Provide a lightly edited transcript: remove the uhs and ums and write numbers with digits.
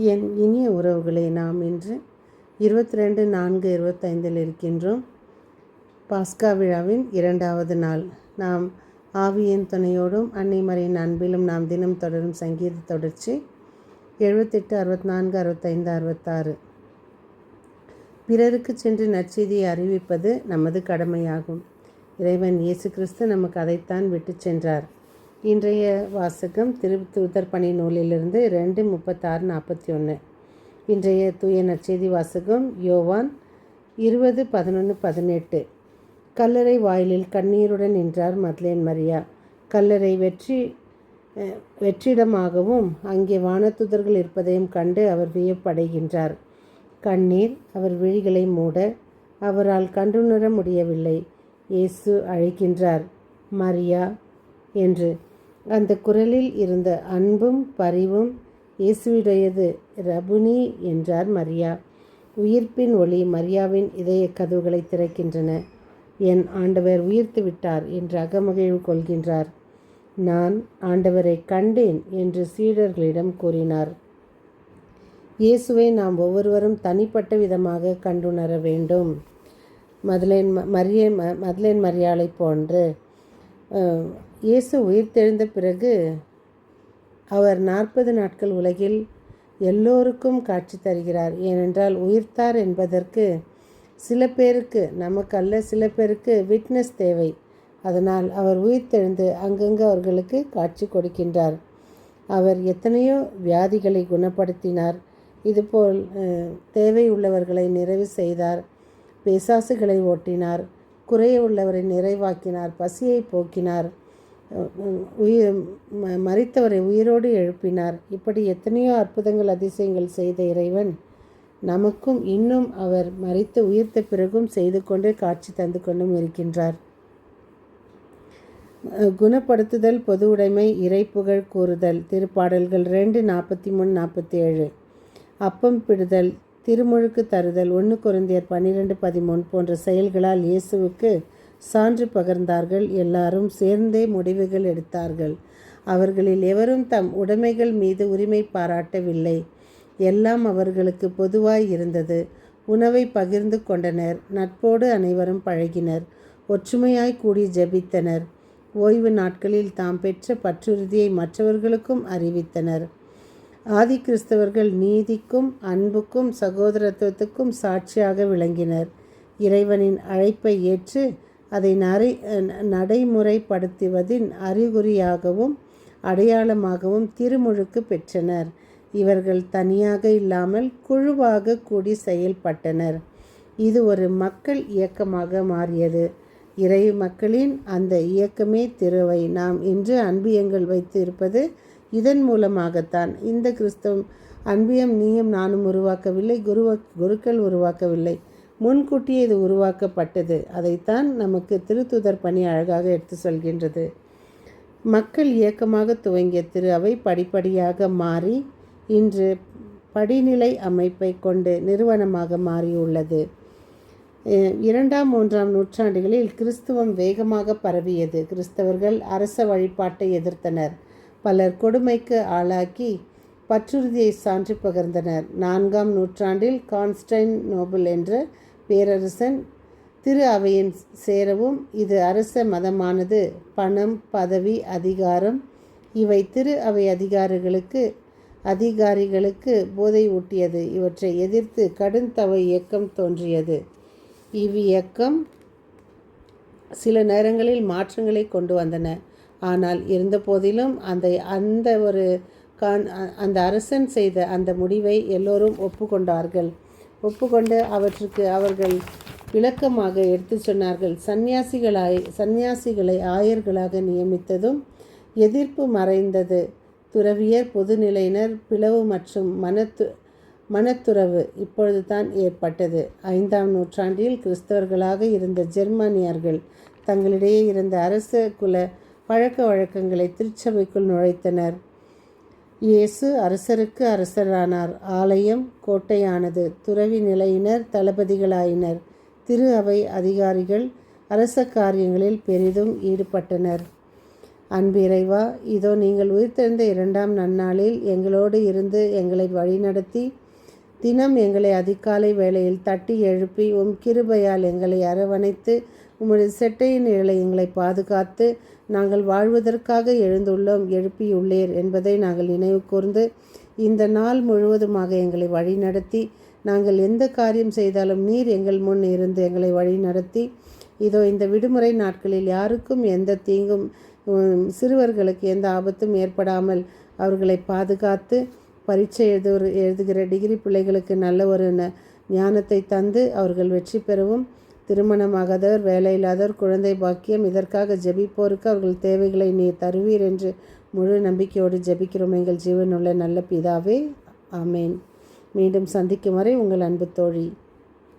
என் இனிய உறவுகளை, நாம் இன்று 22/4/25 இருக்கின்றோம். பாஸ்கா விழாவின் 2வது நாள். நாம் ஆவியின் துணையோடும் அன்னை மரியின் அன்பிலும் நாம் தினம் தொடரும் சங்கீத தொடர்ச்சி 78, 64, 65, 66. பிறருக்கு சென்று நற்செய்தியை அறிவிப்பது நமது கடமையாகும். இறைவன் இயேசு கிறிஸ்து நமக்கு அதைத்தான் விட்டு சென்றார். இன்றைய வாசகம் திருத்தூதர் பணி நூலிலிருந்து 2:36-41. இன்றைய தூய நற்செய்தி வாசகம் யோவான் 20:11-18. கல்லறை வாயிலில் கண்ணீருடன் நின்றார் மத்லேன் மரியா. கல்லறை வெற்றிடமாகவும் அங்கே வானதூதர்கள் இருப்பதையும் கண்டு அவர் வியப்படைகின்றார். கண்ணீர் அவர் விழிகளை மூட அவரால் கண்டுணர முடியவில்லை. இயேசு அழைக்கின்றார், மரியா என்று. அந்த குரலில் இருந்த அன்பும் பரிவும் இயேசுவுடையது. ரபுனி என்றார் மரியா. உயிர்ப்பின் ஒளி மரியாவின் இதய கதவுகளை திறக்கின்றன. என் ஆண்டவர் உயிர்த்து விட்டார் என்று அகமகிழ்வு கொள்கின்றார். நான் ஆண்டவரை கண்டேன் என்று சீடர்களிடம் கூறினார். இயேசுவை நாம் ஒவ்வொருவரும் தனிப்பட்ட விதமாக கண்டுணர வேண்டும். மத்லேன் மரியாளை போன்று இயேசு உயிர்த்தெழுந்த பிறகு அவர் 40 நாட்கள் உலகில் எல்லோருக்கும் காட்சி தருகிறார். ஏனென்றால் உயிர்த்தார் என்பதற்கு சில பேருக்கு, நமக்கல்ல சில பேருக்கு விட்னஸ் தேவை. அதனால் அவர் உயிர்த்தெழுந்து அங்கங்கு அவர்களுக்கு காட்சி கொடுக்கின்றார். அவர் எத்தனையோ வியாதிகளை குணப்படுத்தினார். இதுபோல் தேவை உள்ளவர்களை நிறைவு செய்தார். பிசாசுகளை ஓட்டினார். குறைய உள்ளவரை நிறைவாக்கினார். பசியை போக்கினார். மரித்தவரை உயிரோடு எழுப்பினார். இப்படி எத்தனையோ அற்புதங்கள் அதிசயங்கள் செய்த இறைவன் நமக்கும் இன்னும் அவர் மரித்து உயிர்த்த பிறகும் செய்து கொண்டு காட்சி தந்து கொண்டும் இருக்கின்றார். குணப்படுத்துதல், பொது உடைமை, இறை புகழ் கூறுதல். திருப்பாடல்கள் 2:43-47. அப்பம் பிடுதல், திருமுழுக்கு தருதல், 1 கொரிந்தியர் 12:13 போன்ற செயல்களால் இயேசுவுக்கு சான்று பகர்ந்தார்கள். எல்லாரும் சேர்ந்தே முடிவுகள் எடுத்தார்கள். அவர்களில் எவரும் தம் உடைமைகள் மீது உரிமை பாராட்டவில்லை. எல்லாம் அவர்களுக்கு பொதுவாய் இருந்தது. உணவை பகிர்ந்து கொண்டனர். நட்போடு அனைவரும் பழகினர். ஒற்றுமையாய் கூடி ஜெபித்தனர். ஓய்வு நாட்களில் தாம் பெற்ற பற்றுறுதியை மற்றவர்களுக்கும் அறிவித்தனர். ஆதி கிறிஸ்தவர்கள் நீதிக்கும் அன்புக்கும் சகோதரத்துவத்துக்கும் சாட்சியாக விளங்கினர். இறைவனின் அழைப்பை ஏற்று அதை நடைமுறைப்படுத்துவதின் அறிகுறியாகவும் அடையாளமாகவும் திருமுழுக்கு பெற்றனர். இவர்கள் தனியாக இல்லாமல் குழுவாக கூடி செயல்பட்டனர். இது ஒரு மக்கள் இயக்கமாக மாறியது. இறை மக்களின் அந்த இயக்கமே திருவை. நாம் இன்று அன்பியங்கள் வைத்து இருப்பது இதன் மூலமாகத்தான். இந்த கிறிஸ்தவம் அன்பியம் நீயும் நானும் உருவாக்கவில்லை, குருக்கள் உருவாக்கவில்லை, முன்கூட்டியே இது உருவாக்கப்பட்டது. அதைத்தான் நமக்கு திருத்தூதர் பணி அழகாக எடுத்து சொல்கின்றது. மக்கள் இயக்கமாக துவங்கிய திரு அவை படிப்படியாக மாறி இன்று படிநிலை அமைப்பை கொண்டு நிறுவனமாக மாறியுள்ளது. 2ஆம் 3ஆம் நூற்றாண்டுகளில் கிறிஸ்துவம் வேகமாக பரவியது. கிறிஸ்தவர்கள் அரச வழிபாட்டை எதிர்த்தனர். பலர் கொடுமைக்கு ஆளாக்கி பற்றுறுதியை சான்று பகர்ந்தனர். 4ஆம் நூற்றாண்டில் கான்ஸ்டைன் நோபல் என்ற பேரரசன் திரு அவையின் சேரவும் இது அரச மதமானது. பணம், பதவி, அதிகாரம் இவை திரு அவை அதிகாரிகளுக்கு போதை ஊட்டியது. இவற்றை எதிர்த்து கடுந்தவ இயக்கம் தோன்றியது. இவ்வியக்கம் சில நேரங்களில் மாற்றங்களை கொண்டு வந்தன. ஆனால் இருந்த போதிலும் அந்த அரசன் செய்த அந்த முடிவை எல்லோரும் ஒப்புக்கொண்டு அவற்றுக்கு அவர்கள் விளக்கமாக எடுத்து சொன்னார்கள். சந்நியாசிகளை ஆயர்களாக நியமித்ததும் எதிர்ப்பு மறைந்தது. துறவியர், பொதுநிலையினர் பிளவு மற்றும் மனத்துறவு இப்பொழுது தான் ஏற்பட்டது. 5ஆம் நூற்றாண்டில் கிறிஸ்தவர்களாக இருந்த ஜெர்மானியர்கள் தங்களிடையே இருந்த அரச குல பழக்க வழக்கங்களை திருச்சபைக்குள் நுழைத்தனர். இயேசு அரசருக்கு அரசரானார். ஆலயம் கோட்டையானது. துறவி நிலையினர் தளபதிகளாயினர். திரு அவை அதிகாரிகள் அரச காரியங்களில் பெரிதும் ஈடுபட்டனர். அன்பு இறைவா, இதோ நீங்கள் உயிர்த்தெழுந்த 2ஆம் நன்னாளில் எங்களோடு இருந்து எங்களை வழிநடத்தி தினம் எங்களை அதிகாலை வேளையில் தட்டி எழுப்பி கிருபையால் எங்களை அரவணைத்து உம்முடைய செட்டையின் நிழலை எங்களை பாதுகாத்து நாங்கள் வாழ்வதற்காக எழுப்பியுள்ளீர் என்பதை நாங்கள் நினைவு கூர்ந்து இந்த நாள் முழுவதுமாக எங்களை வழிநடத்தி நாங்கள் எந்த காரியம் செய்தாலும் நீர் எங்கள் முன் இருந்து எங்களை வழிநடத்தி இதோ இந்த விடுமுறை நாட்களில் யாருக்கும் எந்த தீங்கும் சிறுவர்களுக்கு எந்த ஆபத்தும் ஏற்படாமல் அவர்களை பாதுகாத்து பரீட்சை எழுதுகிற டிகிரி பிள்ளைகளுக்கு நல்ல ஒரு ஞானத்தை தந்து அவர்கள் வெற்றி பெறவும், திருமணமாகாதவர், வேலையில்லாதவர், குழந்தை பாக்கியம் இதற்காக ஜெபிப்போருக்கு அவர்கள் தேவைகளை நீர் தருவீர் என்று முழு நம்பிக்கையோடு ஜெபிக்கிறோம் எங்கள் ஜீவனுள்ள நல்ல பிதாவே. ஆமேன். மீண்டும் சந்திக்கும் வரை உங்கள் அன்பு தோழி.